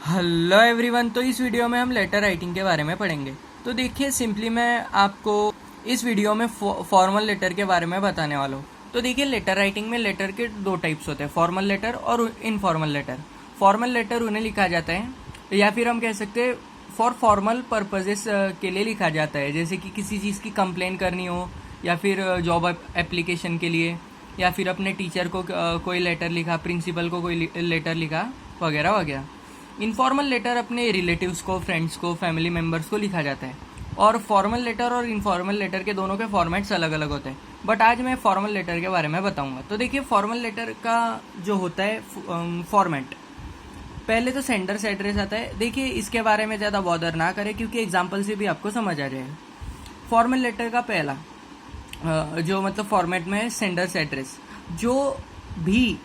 Hello everyone. तो इस video में हम लेटर राइटिंग के बारे में पढ़ेंगे। तो देखिए, सिंपली मैं आपको इस वीडियो में फॉर्मल लेटर के बारे में बताने वाला हूँ। तो देखिए, लेटर राइटिंग में लेटर के दो टाइप्स होते हैं, फॉर्मल लेटर और इनफॉर्मल लेटर। फॉर्मल लेटर उन्हें लिखा जाता है, या फिर हम कह सकते हैं फॉर फॉर्मल पर्पजेस के लिए लिखा जाता है, जैसे कि किसी चीज़ की कंप्लेन करनी हो, या फिर जॉब एप्लीकेशन के लिए, या फिर अपने टीचर को कोई लेटर लिखा, प्रिंसिपल को कोई लेटर लिखा, वगैरह वगैरह। इनफॉर्मल लेटर अपने रिलेटिव्स को, फ्रेंड्स को, फैमिली मेम्बर्स को लिखा जाता है। और फॉर्मल लेटर और इनफॉर्मल लेटर के दोनों के फॉर्मेट्स अलग अलग होते हैं, बट आज मैं फॉर्मल लेटर के बारे में बताऊंगा। तो देखिए, फॉर्मल लेटर का जो होता है फॉर्मेट, पहले तो सेंडर्स एड्रेस आता है। देखिए, इसके बारे में ज़्यादा बॉदर ना करें, क्योंकि एग्जाम्पल से भी आपको समझ आ जाएगा। फॉर्मल लेटर का पहला जो मतलब फॉर्मेट में है, सेंडर्स एड्रेस। जो भी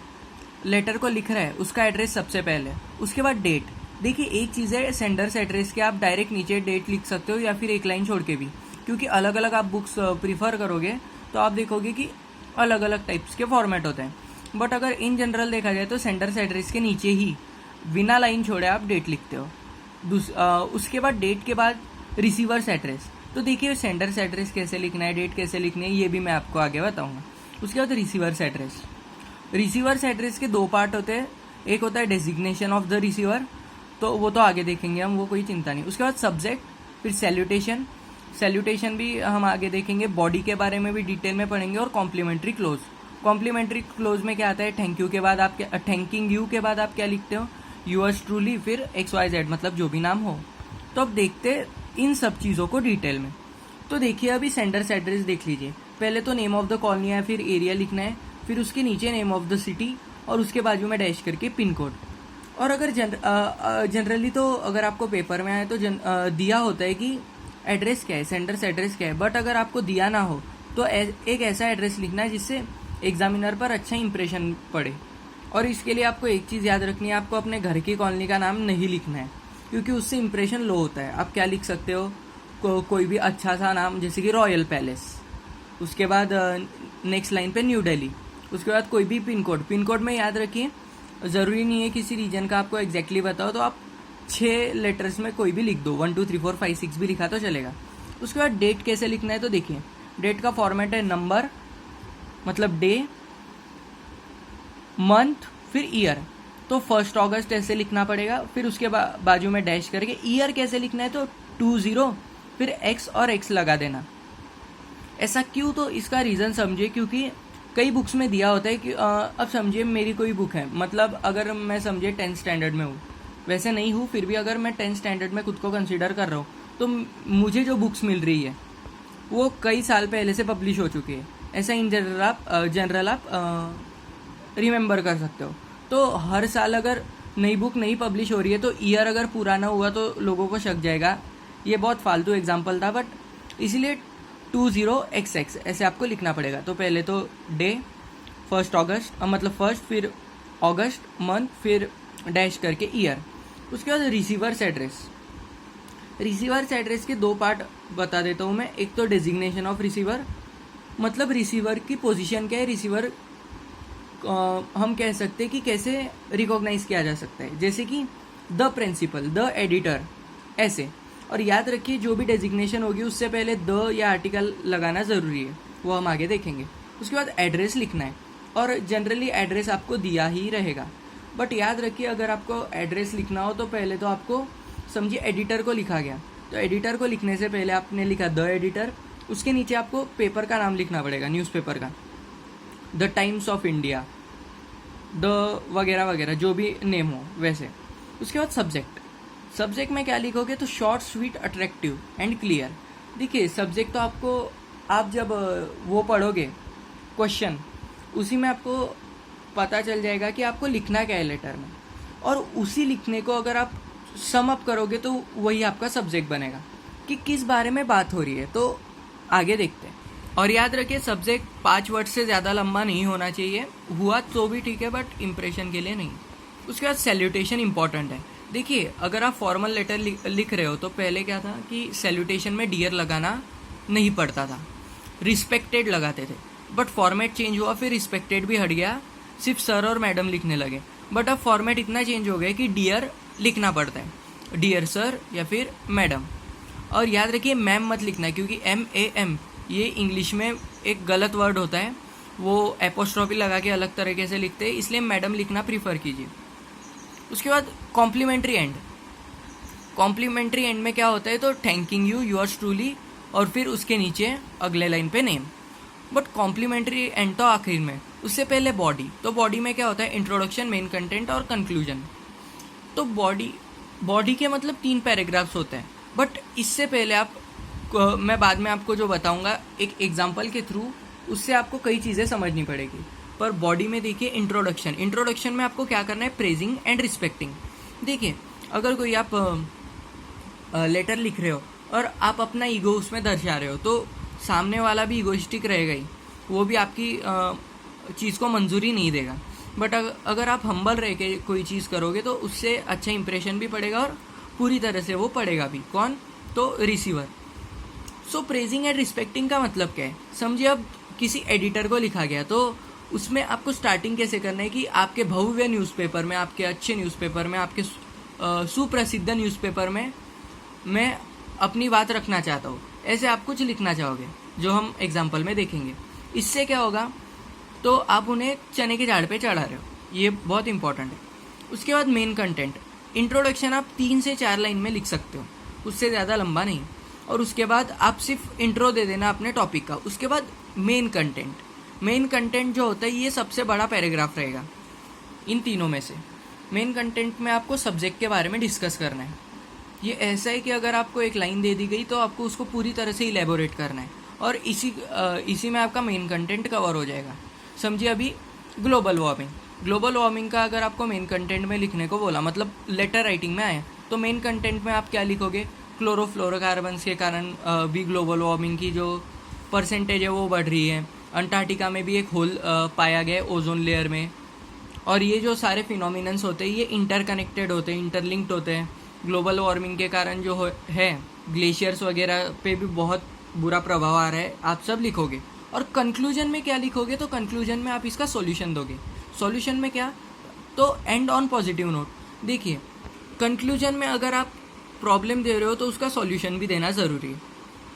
लेटर को लिख रहा है उसका एड्रेस सबसे पहले, उसके बाद डेट। देखिए, एक चीज़ है सेंडर्स एड्रेस के, आप डायरेक्ट नीचे डेट लिख सकते हो, या फिर एक लाइन छोड़ के भी, क्योंकि अलग अलग आप बुक्स प्रीफर करोगे तो आप देखोगे कि अलग अलग टाइप्स के फॉर्मेट होते हैं। बट अगर इन जनरल देखा जाए तो सेंडर्स एड्रेस के नीचे ही बिना लाइन छोड़े आप डेट लिखते हो। उसके बाद डेट के बाद रिसीवर्स एड्रेस। तो देखिए, सेंडर्स एड्रेस कैसे लिखना है, डेट कैसे लिखनी है, ये भी मैं आपको आगे बताऊंगा। उसके बाद रिसीवर्स एड्रेस। रिसीवर्स एड्रेस के दो पार्ट होते हैं, एक होता है डेजिग्नेशन ऑफ द रिसीवर, तो वो तो आगे देखेंगे हम, वो कोई चिंता नहीं। उसके बाद सब्जेक्ट, फिर सैल्यूटेशन। सैल्यूटेशन भी हम आगे देखेंगे, बॉडी के बारे में भी डिटेल में पढ़ेंगे। और कॉम्प्लीमेंट्री क्लोज। कॉम्प्लीमेंट्री क्लोज में क्या आता है, थैंक यू के बाद आप क्या, थैंकिंग यू के बाद आप क्या लिखते हो, यूअर्स ट्रूली, फिर XYZ, मतलब जो भी नाम हो। तो अब देखते इन सब चीज़ों को डिटेल में। तो देखिए, अभी सेंडर्स एड्रेस देख लीजिए। पहले तो नेम ऑफ द कॉलोनी है, फिर एरिया लिखना है, फिर उसके नीचे नेम ऑफ द सिटी, और उसके बाजू में डैश करके पिन कोड। और अगर जनरली तो अगर आपको पेपर में आए तो दिया होता है कि एड्रेस क्या है, सेंडर्स एड्रेस क्या है। बट अगर आपको दिया ना हो तो एक ऐसा एड्रेस लिखना है जिससे एग्जामिनर पर अच्छा इंप्रेशन पड़े। और इसके लिए आपको एक चीज़ याद रखनी है, आपको अपने घर की कॉलोनी का नाम नहीं लिखना है, क्योंकि उससे इंप्रेशन लो होता है। आप क्या लिख सकते हो, कोई भी अच्छा सा नाम, जैसे कि रॉयल पैलेस। उसके बाद नेक्स्ट लाइन पे न्यू दिल्ली। उसके बाद कोई भी पिन कोड। पिन कोड में याद रखिए, ज़रूरी नहीं है किसी रीजन का आपको एग्जैक्टली बताओ, तो आप 6 लेटर्स में कोई भी लिख दो, 1 2 3 4 5 6 भी लिखा तो चलेगा। उसके बाद डेट कैसे लिखना है, तो देखिए, डेट का फॉर्मेट है नंबर, मतलब डे, मंथ, फिर ईयर। तो 1 अगस्त ऐसे लिखना पड़ेगा, फिर उसके बाजू में डैश करके ईयर कैसे लिखना है, तो 20, फिर एक्स और एक्स लगा देना। ऐसा क्यों, तो इसका रीज़न समझिए, क्योंकि कई बुक्स में दिया होता है कि अब समझिए मेरी कोई बुक है, मतलब अगर मैं समझिए 10th स्टैंडर्ड में हूँ, वैसे नहीं हूँ, फिर भी अगर मैं 10th स्टैंडर्ड में खुद को कंसीडर कर रहा हूँ, तो मुझे जो बुक्स मिल रही है वो कई साल पहले से पब्लिश हो चुकी है। ऐसा इन जनरल आप रिमेंबर कर सकते हो। तो हर साल अगर नई बुक नहीं पब्लिश हो रही है तो ईयर अगर पुराना हुआ तो लोगों को शक जाएगा। ये बहुत फालतू एग्जाम्पल था, बट इसीलिए 20XX ऐसे आपको लिखना पड़ेगा। तो पहले तो डे 1 अगस्त, मतलब फर्स्ट, फिर अगस्त, मंथ, फिर डैश करके ईयर। उसके बाद रिसीवर्स एड्रेस। रिसीवर्स एड्रेस के दो पार्ट बता देता हूँ मैं। एक तो डेजिग्नेशन ऑफ रिसीवर, मतलब रिसीवर की पोजीशन क्या है, रिसीवर हम कह सकते हैं कि कैसे रिकॉग्नाइज किया जा सकता है, जैसे कि द प्रिंसिपल, द एडिटर, ऐसे। और याद रखिए, जो भी डेजिग्नेशन होगी उससे पहले द या आर्टिकल लगाना ज़रूरी है, वो हम आगे देखेंगे। उसके बाद एड्रेस लिखना है, और जनरली एड्रेस आपको दिया ही रहेगा। बट याद रखिए, अगर आपको एड्रेस लिखना हो तो पहले तो आपको समझिए एडिटर को लिखा गया, तो एडिटर को लिखने से पहले आपने लिखा द एडिटर, उसके नीचे आपको पेपर का नाम लिखना पड़ेगा, न्यूज़पेपर का, the times of India, the वगैरह वगैरह, जो भी नेम हो वैसे। उसके बाद सब्जेक्ट। सब्जेक्ट में क्या लिखोगे, तो short, sweet, attractive and clear. देखिए, सब्जेक्ट तो आपको, आप जब वो पढ़ोगे क्वेश्चन, उसी में आपको पता चल जाएगा कि आपको लिखना क्या है लेटर में, और उसी लिखने को अगर आप सम अप करोगे तो वही आपका सब्जेक्ट बनेगा कि किस बारे में बात हो रही है। तो आगे देखते हैं। और याद रखिए, सब्जेक्ट 5 वर्ड से ज़्यादा लंबा नहीं होना चाहिए, हुआ तो भी ठीक है, बट इम्प्रेशन के लिए नहीं। उसके बाद सैल्यूटेशन इंपॉर्टेंट है। देखिए, अगर आप फॉर्मल लेटर लिख रहे हो तो पहले क्या था कि सैल्यूटेशन में डियर लगाना नहीं पड़ता था, रिस्पेक्टेड लगाते थे। बट फॉर्मेट चेंज हुआ, फिर रिस्पेक्टेड भी हट गया, सिर्फ सर और मैडम लिखने लगे। बट अब फॉर्मेट इतना चेंज हो गया कि डियर लिखना पड़ता है, डियर सर या फिर मैडम। और याद रखिए मैम मत लिखना, क्योंकि MAM ये इंग्लिश में एक गलत वर्ड होता है, वो एपोस्ट्रॉफी लगा के अलग तरीके से लिखते हैं, इसलिए मैडम लिखना प्रीफर कीजिए। उसके बाद कॉम्प्लीमेंट्री एंड। कॉम्प्लीमेंट्री एंड में क्या होता है, तो थैंकिंग यू, योर्स ट्रूली, और फिर उसके नीचे अगले लाइन पे नेम। बट कॉम्प्लीमेंट्री एंड तो आखिर में, उससे पहले बॉडी। तो बॉडी में क्या होता है, इंट्रोडक्शन, मेन कंटेंट और कंक्लूजन। तो बॉडी के मतलब 3 पैराग्राफ्स होते हैं, बट इससे पहले मैं बाद में आपको जो बताऊंगा एक एग्जांपल के थ्रू, उससे आपको कई चीज़ें समझनी पड़ेगी। पर बॉडी में देखिए इंट्रोडक्शन में आपको क्या करना है, प्रेजिंग एंड रिस्पेक्टिंग। देखिए अगर कोई आप लेटर लिख रहे हो और आप अपना ईगो उसमें दर्शा रहे हो, तो सामने वाला भी ईगोइस्टिक रहेगा ही, वो भी आपकी चीज़ को मंजूरी नहीं देगा। बट अगर आप हम्बल रह के कोई चीज़ करोगे तो उससे अच्छा इंप्रेशन भी पड़ेगा और पूरी तरह से वो पड़ेगा भी। कौन, तो receiver. So praising and respecting का मतलब क्या है, समझिए अब किसी एडिटर को लिखा गया, तो उसमें आपको स्टार्टिंग कैसे करना है कि आपके भव्य न्यूज़पेपर में, आपके अच्छे न्यूज़पेपर में, आपके सुप्रसिद्ध न्यूज़पेपर में मैं अपनी बात रखना चाहता हूँ, ऐसे आप कुछ लिखना चाहोगे, जो हम एग्जाम्पल में देखेंगे। इससे क्या होगा, तो आप उन्हें चने के झाड़ पे चढ़ा रहे हो, ये बहुत इंपॉर्टेंट है। उसके बाद मेन कंटेंट। इंट्रोडक्शन आप 3 से 4 लाइन में लिख सकते हो, उससे ज़्यादा लंबा नहीं। और उसके बाद आप सिर्फ इंट्रो दे देना अपने टॉपिक का। उसके बाद मेन कंटेंट जो होता है ये सबसे बड़ा पैराग्राफ रहेगा इन तीनों में से। मेन कंटेंट में आपको सब्जेक्ट के बारे में डिस्कस करना है। ये ऐसा है कि अगर आपको एक लाइन दे दी गई तो आपको उसको पूरी तरह से इलेबोरेट करना है, और इसी में आपका मेन कंटेंट कवर हो जाएगा। समझिए अभी ग्लोबल वार्मिंग का अगर आपको मेन कंटेंट में लिखने को बोला, मतलब लेटर राइटिंग में आया, तो मेन कंटेंट में आप क्या लिखोगे, क्लोरोफ्लोरोकार्बन्स के कारण भी ग्लोबल वार्मिंग की जो परसेंटेज है वो बढ़ रही है। अंटार्कटिका में भी एक होल पाया गया है ओजोन लेयर में, और ये जो सारे फिनोमिनन्स होते हैं ये इंटरकनेक्टेड होते हैं, इंटरलिंक्ड होते हैं। ग्लोबल वार्मिंग के कारण जो है ग्लेशियर्स वगैरह पे भी बहुत बुरा प्रभाव आ रहा है, आप सब लिखोगे। और कंक्लूजन में क्या लिखोगे, तो कंक्लूजन में आप इसका सॉल्यूशन दोगे। सॉल्यूशन में क्या, तो एंड ऑन पॉजिटिव नोट। देखिए कंक्लूजन में अगर आप प्रॉब्लम दे रहे हो तो उसका सॉल्यूशन भी देना ज़रूरी है।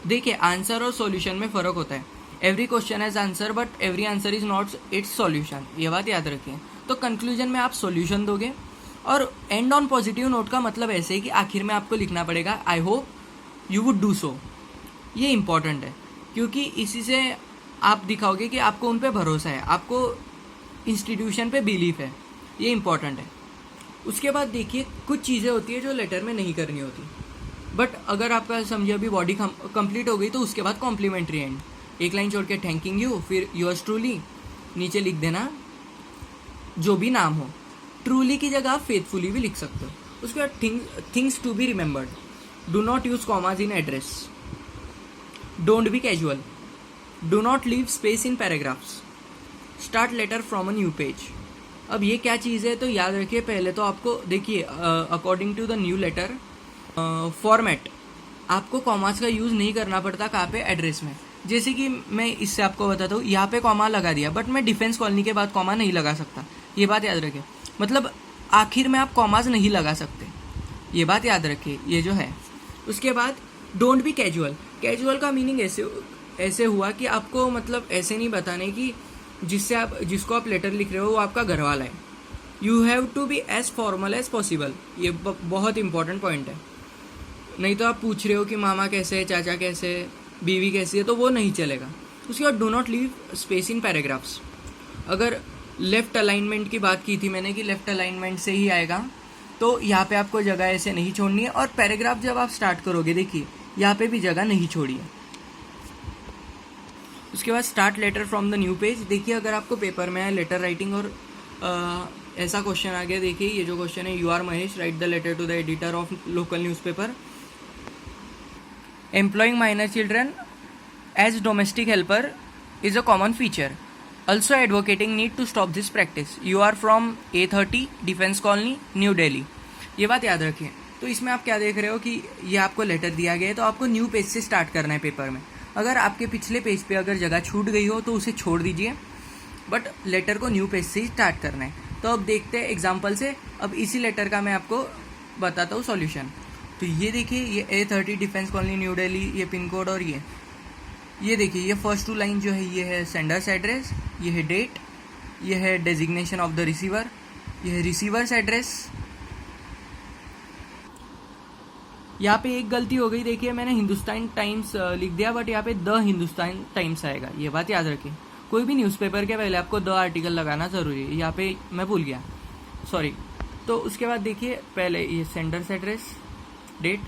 देखिए आंसर और सॉल्यूशन में फ़र्क होता है। Every question has answer but every answer is not it's solution, ये बात याद रखिए। तो कंक्लूजन में आप सॉल्यूशन दोगे, और एंड ऑन पॉजिटिव नोट का मतलब ऐसे है कि आखिर में आपको लिखना पड़ेगा I hope you would do so. ये इंपॉर्टेंट है, क्योंकि इसी से आप दिखाओगे कि आपको उन पे भरोसा है, आपको इंस्टीट्यूशन पे बिलीफ है। ये इंपॉर्टेंट है। उसके बाद देखिए कुछ चीज़ें होती है जो लेटर में नहीं करनी होती, बट अगर आपका समझिए अभी बॉडी कंप्लीट हो गई तो उसके बाद कॉम्प्लीमेंट्री एंड, एक लाइन छोड़ के थैंकिंग यू, फिर योर्स ट्रूली, नीचे लिख देना जो भी नाम हो। ट्रूली की जगह आप फेथफुली भी लिख सकते हो। उसके बाद things to be remembered, do not use commas in address, don't be casual, do not leave space in paragraphs, start letter from a new page. अब ये क्या चीज़ है, तो याद रखिए पहले तो आपको देखिए according to the new letter format आपको कॉमास का यूज़ नहीं करना पड़ता। कहाँ पे, एड्रेस में। जैसे कि मैं इससे आपको बताता हूँ, यहाँ पे कॉमा लगा दिया, बट मैं डिफेंस कॉलोनी के बाद कॉमा नहीं लगा सकता, ये बात याद रखिए। मतलब आखिर में आप कॉमास नहीं लगा सकते, ये बात याद रखिए, ये जो है। उसके बाद डोंट बी कैजुअल का मीनिंग ऐसे हुआ कि आपको मतलब ऐसे नहीं बताने की जिसको आप लेटर लिख रहे हो वो आपका घर वाला है। You have to be as formal as possible, ये बहुत इंपॉर्टेंट पॉइंट है। नहीं तो आप पूछ रहे हो कि मामा कैसे है, चाचा कैसे है, बीवी कैसी है, तो वो नहीं चलेगा। उसके बाद do not leave space in paragraphs. अगर लेफ्ट अलाइनमेंट की बात की थी मैंने कि लेफ्ट अलाइनमेंट से ही आएगा, तो यहाँ पे आपको जगह ऐसे नहीं छोड़नी है। और पैराग्राफ जब आप स्टार्ट करोगे, देखिए यहाँ पे भी जगह नहीं छोड़ी है। उसके बाद start letter from the new page. देखिए अगर आपको पेपर में है लेटर राइटिंग और ऐसा क्वेश्चन आ गया, देखिए ये जो क्वेश्चन है, you are Mahesh, write the letter to the editor of local newspaper employing minor children as domestic helper is a common feature, also advocating need to stop this practice. You are from A30 defence colony, new Delhi. ये बात याद रखिए। तो इसमें आप क्या देख रहे हो कि ये आपको लेटर दिया गया है, तो आपको न्यू पेज से स्टार्ट करना है पेपर में। अगर आपके पिछले पेज पे अगर जगह छूट गई हो तो उसे छोड़ दीजिए, बट लेटर को न्यू पेज से ही स्टार्ट करना है। तो अब देखते हैं एग्जाम्पल से। अब इसी लेटर का मैं आपको बताता हूँ सॉल्यूशन। तो ये देखिए, ये A30 defence colony new Delhi, ये पिन कोड, और ये देखिए, ये फर्स्ट 2 लाइन जो है ये है सेंडर्स एड्रेस, ये है डेट, ये है डेजिग्नेशन ऑफ द रिसीवर, ये है रिसीवर्स एड्रेस। यहाँ पे एक गलती हो गई, देखिए मैंने हिंदुस्तान टाइम्स लिख दिया, बट यहाँ पे द हिंदुस्तान टाइम्स आएगा, ये बात याद रखिए। कोई भी न्यूज़पेपर के पहले आपको द आर्टिकल लगाना ज़रूरी है, यहाँ पे मैं भूल गया, सॉरी। तो उसके बाद देखिए, पहले ये sender's address, date,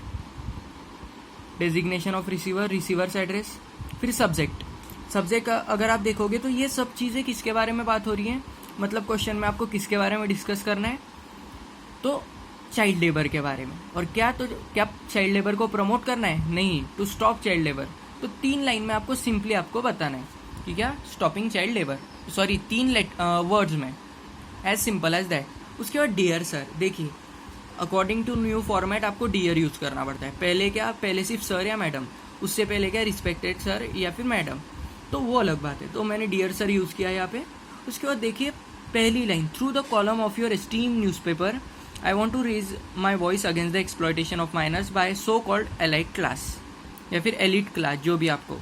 designation of receiver, receiver's address, फिर सब्जेक्ट अगर आप देखोगे तो ये सब चीज़ें किसके बारे में बात हो रही है, मतलब क्वेश्चन में आपको किसके बारे में डिस्कस करना है, तो चाइल्ड लेबर के बारे में। और क्या चाइल्ड लेबर को प्रमोट करना है? नहीं, टू स्टॉप चाइल्ड लेबर। तो 3 लाइन में आपको सिंपली आपको बताना है कि क्या stopping child labour, sorry 3 words में, एज सिंपल एज दैट। उसके बाद डियर सर, देखिए अकॉर्डिंग टू न्यू फॉर्मेट आपको डियर यूज़ करना पड़ता है। पहले सिर्फ सर या मैडम, उससे पहले क्या रिस्पेक्टेड सर या फिर मैडम, तो वो अलग बात है। तो मैंने डियर सर यूज़ किया यहाँ पे। उसके बाद देखिए पहली line, through the column of your esteem newspaper I want to raise my voice against the exploitation of minors by so called elite class या फिर एलिट क्लास, जो भी आपको।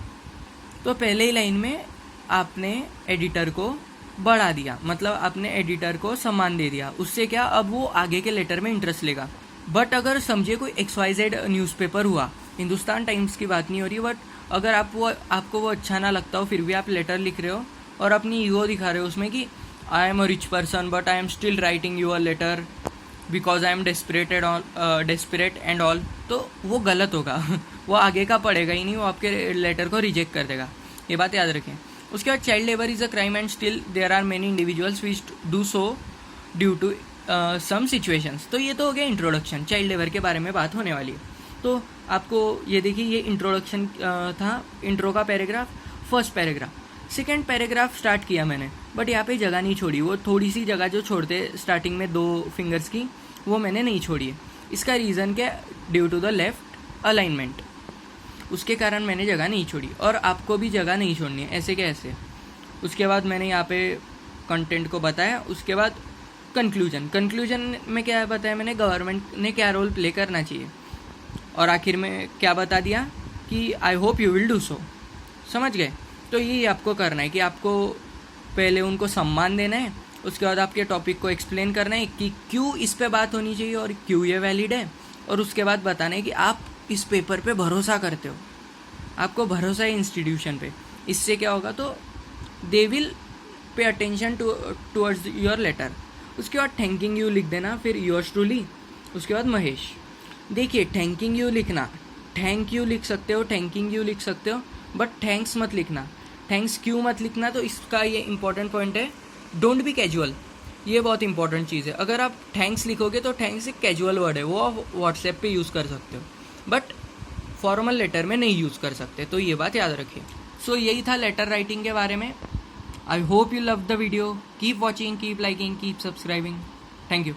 तो पहले ही लाइन में आपने एडिटर को बढ़ा दिया, मतलब आपने एडिटर को सम्मान दे दिया। उससे क्या, अब वो आगे के लेटर में इंटरेस्ट लेगा। बट अगर समझिए कोई XYZ न्यूज़पेपर हुआ, हिंदुस्तान टाइम्स की बात नहीं हो रही, बट अगर आपको वो अच्छा ना लगता हो, फिर भी आप लेटर लिख रहे हो और अपनी ईगो दिखा रहे हो उसमें कि I am a rich person but I am still writing you a letter because I am desperate and all, तो वो गलत होगा। वो आगे का पढ़ेगा ही नहीं, वो आपके लेटर को रिजेक्ट कर देगा, ये बात याद रखें। उसके बाद child labour is a crime and still there are many individuals which do so due to some situations. तो ये तो हो गया इंट्रोडक्शन, चाइल्ड लेबर के बारे में बात होने वाली है। तो आपको ये देखिए, ये इंट्रोडक्शन था, इंट्रो का paragraph, first paragraph. Second paragraph start किया मैंने, बट यहाँ पे जगह नहीं छोड़ी। वो थोड़ी सी जगह जो छोड़ते स्टार्टिंग में 2 फिंगर्स की, वो मैंने नहीं छोड़ी है। इसका रीज़न क्या, due to the left alignment, उसके कारण मैंने जगह नहीं छोड़ी, और आपको भी जगह नहीं छोड़नी है, ऐसे क्या ऐसे। उसके बाद मैंने यहाँ पे कंटेंट को बताया। उसके बाद कंक्लूजन में क्या बताया मैंने, गवर्नमेंट ने क्या रोल प्ले करना चाहिए, और आखिर में क्या बता दिया कि I hope you will do so. समझ गए? तो यही आपको करना है कि आपको पहले उनको सम्मान देना है, उसके बाद आपके टॉपिक को एक्सप्लेन करना है कि क्यों इस पे बात होनी चाहिए और क्यों ये वैलिड है, और उसके बाद बताना है कि आप इस पेपर पे भरोसा करते हो, आपको भरोसा है इंस्टीट्यूशन पे। इससे क्या होगा, तो they will pay attention towards your letter. उसके बाद थैंकिंग यू लिख देना, फिर योर्स ट्रूली, उसके बाद महेश। देखिए थैंकिंग यू लिखना, थैंक यू लिख सकते हो, थैंकिंग यू लिख सकते हो, बट थैंक्स मत लिखना, थैंक्स क्यों मत लिखना। तो इसका ये इंपॉर्टेंट पॉइंट है, डोंट बी कैजुअल, ये बहुत इंपॉर्टेंट चीज़ है। अगर आप थैंक्स लिखोगे तो थैंक्स एक कैजुअल वर्ड है, वो आप व्हाट्सएप पे यूज़ कर सकते हो, बट फॉर्मल लेटर में नहीं यूज़ कर सकते, तो ये बात याद रखिए। सो यही था लेटर राइटिंग के बारे में। I hope you love the video, keep watching, keep liking, keep subscribing, thank you.